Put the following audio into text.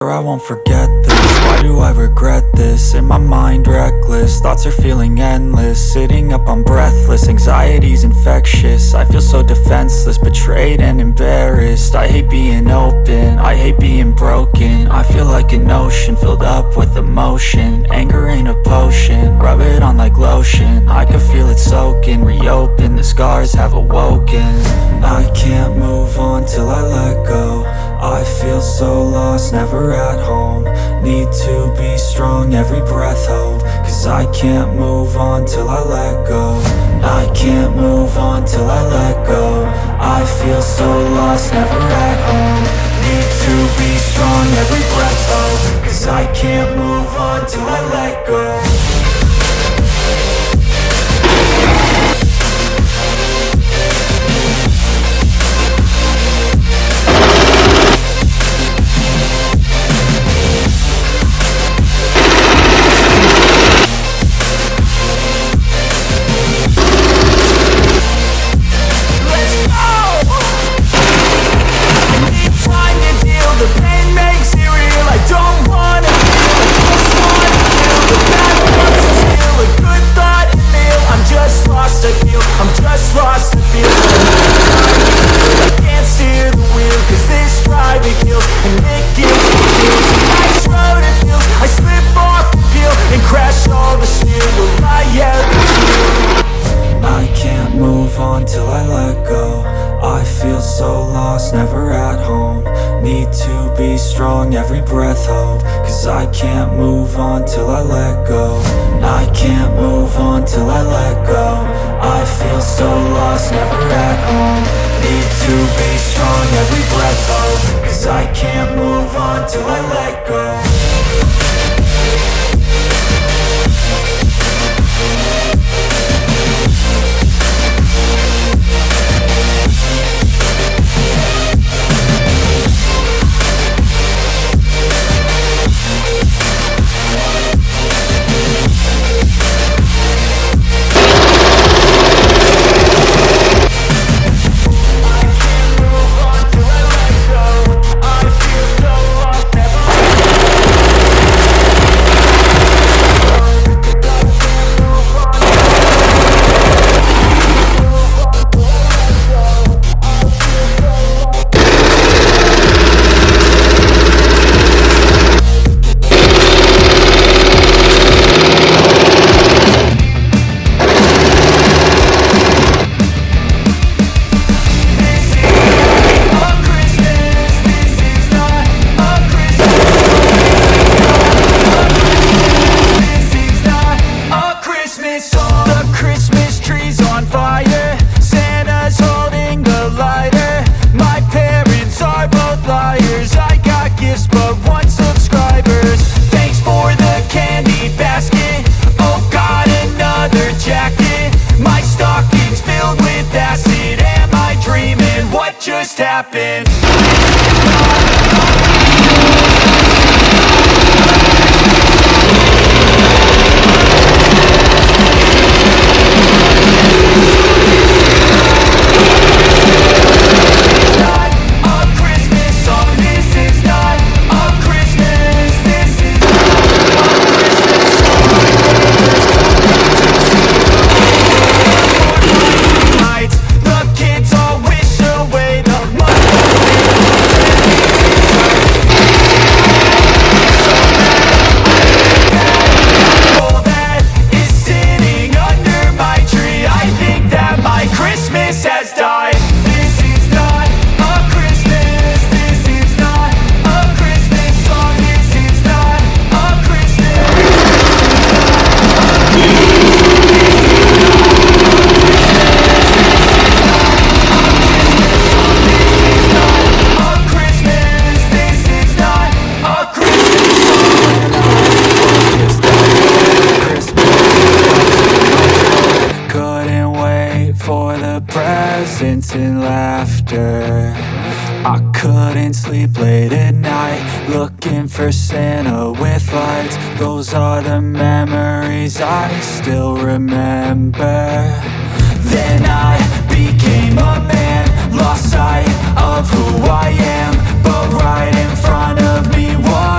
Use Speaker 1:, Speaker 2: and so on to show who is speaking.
Speaker 1: I won't forget this. Why do I regret this? In my mind reckless, thoughts are feeling endless. Sitting up, I'm breathless, anxiety's infectious. I feel so defenseless, betrayed and embarrassed. I hate being open, I hate being broken. I feel like an ocean filled up with emotion. Anger ain't a potion, rub it on like lotion. I can feel it soaking, reopen, the scars have awoken. I can't move on till I let go. I feel so lost, never at home. Need to be strong, every breath hold. Cause I can't move on till I let go. I can't move on till I let go. I feel so lost, never at home. Need to be strong, every breath hold. Cause I can't move on till I let go. Never at home. Need to be strong, every breath hold. Cause I can't move on till I let go. I can't move on till I let go. I feel so lost, never at home. Need to be strong, every breath hold. Cause I can't move on till I let go. Happened. And laughter. I couldn't sleep late at night, looking for Santa with lights. Those are the memories I still remember. Then I became a man, lost sight of who I am, but right in front of me. What